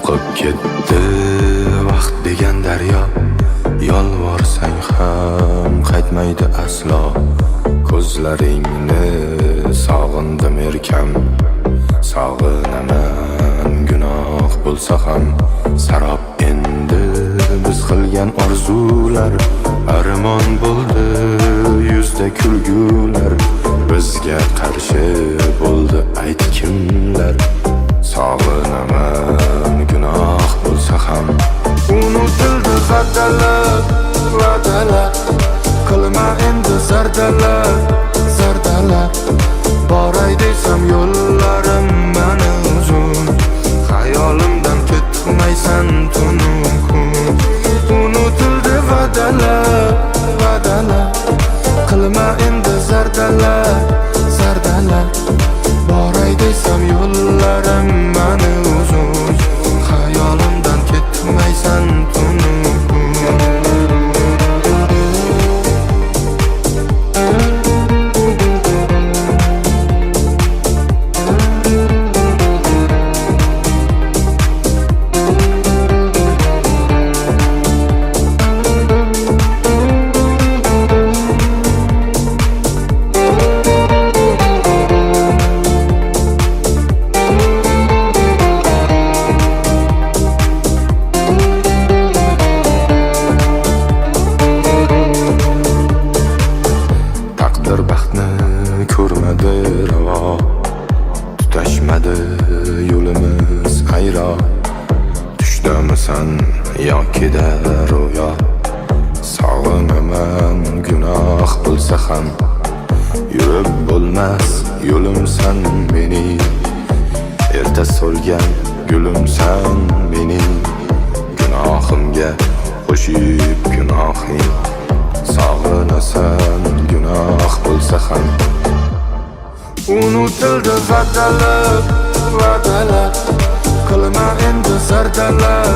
oqib ketdi vaqt degan daryo, yolvorsang ham qaytmaydi aslo. Ko'zlaringni sog'indim erkam, sog'inaman gunoh bo'lsa ham. Sarob endi biz qilgan orzular, armon bo'ldi yuzda kulgular. Bizga qarshi bo'ldi ayt kimlar, sog'inaman gunoh bo'lsa ham. Unutildi va'dalar, va'dalar, qilma endi zardalar, zardalar. Boray desam yo'llarim mani uzun, xayolimdan ketmaysan tunu kun. Unutildi va'dalar, va'dalar, qilma endi zardalar, zardalar. Boray desam yo'llarim mani uzun, xayolimdan ketmaysan tunu kun. Baxtni ko'rmadi ravo, tutashmadi yo'limiz ayro. Tushdamisan yokida ro'yo, sog'inaman gunoh bo'lsa ham. Yurib bo'lmas yo'limsan mening, erta so'lgan gulimsan mening. Gunohimga qo'shib gunohing, sog'inasan gunoh bo'lsa ham. Unutildi va'dalar, va'dalar, qilma endi zardalar,